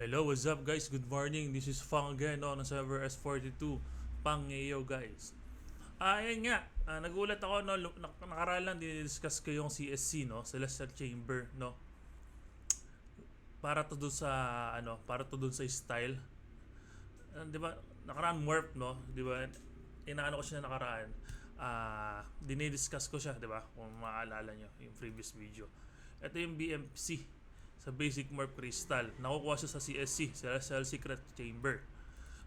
Hello, what's up guys? Good morning. This is Fang again on server S42. Pangayo guys. Ayun nga. Nagulat ako no, nakaraan lang dinidiscuss ko yung CSC no, Celestial Chamber no. Para to dun sa para to dun sa style. 'Di ba? Nakaraan warp no, 'di ba? Inaano ko siya nakaraan. Dinidiscuss ko siya, 'di ba? Kung maaalala nyo yung previous video. Ito yung BMC sa Basic Morph Crystal. Nakukuha siya sa CSC, Celestial Secret Chamber.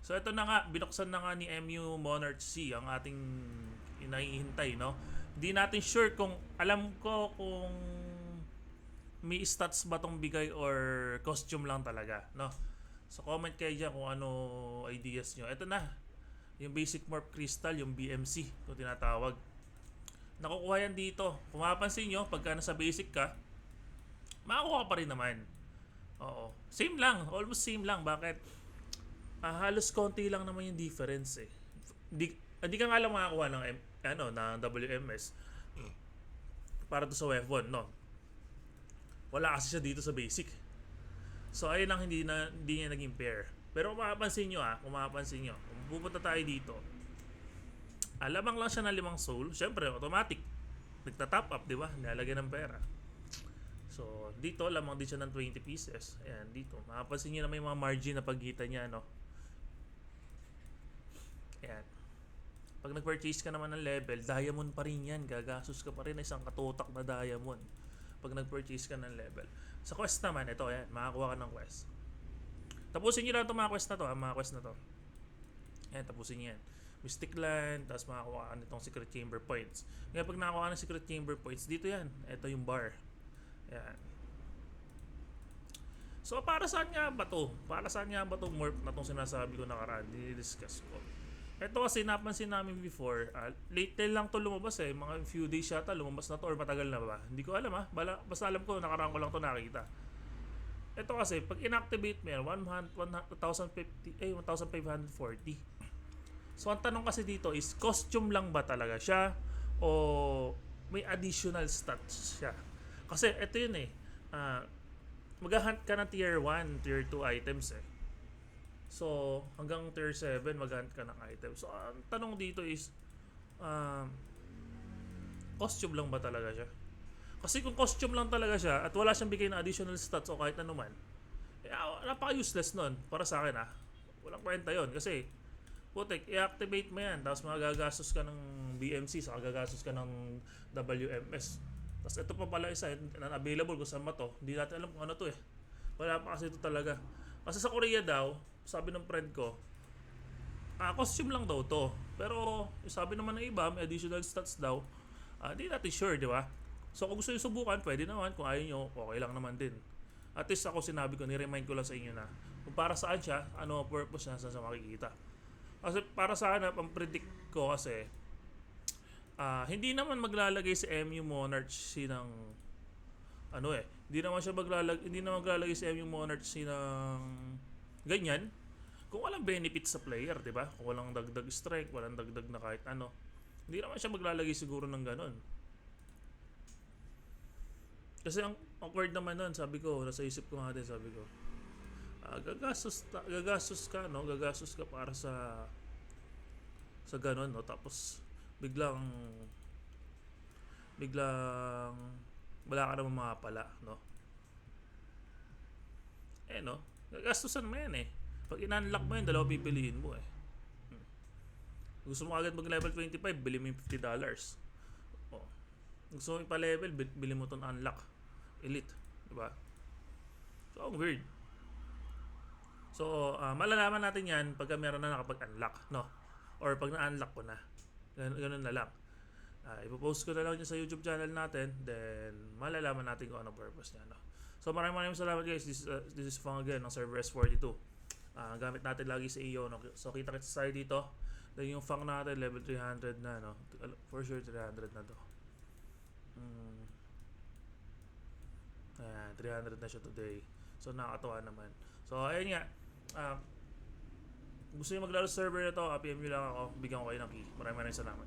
So ito na nga, binuksan na nga ni MU Monarch C ang ating inahihintay, no? Hindi natin sure kung, alam ko kung may stats ba tong bigay or costume lang talaga, no? So comment kayo dyan kung ano ideas nyo. Ito na, yung Basic Morph Crystal, yung BMC, kung tinatawag. Nakukuha yan dito. Kung mapapansin nyo, pagka nasa basic ka, makakuha pa rin naman. Oo. Same lang. Almost same lang. Bakit? Halos konti lang naman yung difference eh. Hindi ka nga lang makakuha ng, ng WMS para to sa weapon, no? Wala kasi siya dito sa basic. So, ayun lang hindi niya naging pair. Pero kung mapapansin nyo kung pupunta tayo dito, lamang lang siya ng 5 soul. Siyempre, automatic. Nagta-top up, di ba? Nilalagyan ng pera. So, dito lamang din siya ng 20 pieces. Ayan, dito. Makapansin nyo na may mga margin na pagitan niya, no? Ayan. Pag nag-purchase ka naman ng level, diamond pa rin yan. Gagastos ka pa rin isang katutak na diamond. Pag nag-purchase ka ng level. Sa quest naman, ito, ayan. Makakuha ka ng quest. Tapusin nyo lang itong mga quest na to, mga quest na to. Ayan, tapusin nyo yan. Mystic Land, tapos makakuha ka nitong Secret Chamber points. Ngayon, pag nakakuha ka ng Secret Chamber points, dito yan. Ito yung bar. Yan. So, para saan nga ba to? Para saan nga ba itong morph na itong sinasabi ko nakaraan? Dinidiscuss ko. Ito kasi napansin namin before, late lang to lumabas eh. Mga few days yata lumabas na to or matagal na ba? Hindi ko alam basta alam ko nakaraan ko lang to nakita. Ito kasi, pag inactivate mo yan, 1,540. So, ang tanong kasi dito is, costume lang ba talaga siya? O may additional stats siya? Kasi ito yun eh. Mag-hunt ka ng tier 1, tier 2 items eh. So, hanggang tier 7, mag-hunt ka ng items. So, ang tanong dito is, costume lang ba talaga siya? Kasi kung costume lang talaga siya at wala siyang bigay na additional stats o kahit ano man, napaka-useless nun para sa akin Walang kwenta yon kasi putik, i-activate mo yan tapos magagastos ka ng BMC saka gagastos ka ng WMS. Tapos ito pa pala isa available kung saan ba to. Hindi natin alam kung ano to eh. Wala pa kasi ito talaga. Kasi sa Korea daw, sabi ng friend ko, costume lang daw to. Pero sabi naman ng iba, may additional stats daw. Hindi natin sure, di ba? So kung gusto nyo subukan, pwede naman. Kung ayaw nyo, okay lang naman din. At least ako sinabi ko, ni-remind ko lang sa inyo na kung para saan siya, ano ang purpose niya sa makikita. Kasi para sa akin, ang predict ko kasi, hindi naman maglalagay si MU Monarch C ng hindi naman maglalagay si MU Monarch C ng ganyan kung walang benefit sa player, 'di ba? Kung walang dagdag strike, walang dagdag na kahit ano. Hindi naman siya maglalagay siguro ng ganon. Kasi ang awkward naman nun, sabi ko, nasa isip ko nga din, sabi ko, gagastos ka para sa ganon, no? Tapos biglang wala ka naman makapala, no? No? Gagastusan mo yan eh. Pag in-unlock mo yan, dalawa pipiliin mo eh. Gusto mo agad mag-level 25, bili mo yung $50. Oh. Gusto mo ipa-level, bili mo itong unlock. Elite. Diba? So, ang weird. So, malalaman natin yan pagka meron na nakapag-unlock, no? Or pag na-unlock ko na. Ganun na lang. Ipopost ko na lang dyan sa YouTube channel natin. Then, malalaman natin kung ano purpose niya, no? So, maraming salamat guys. This is Fang again ng server S42. Gamit natin lagi sa iyo, no? So, kita-kits tayo dito. Then, yung Fang natin, level 300 na, no? For sure, 300 na to. Ayan, 300 na siya today. So, nakakatawa naman. So, ayun nga. Gusto nyo maglaro sa server na to, PM nyo lang ako. Bigyan ko kayo ng key. Maraming salamat.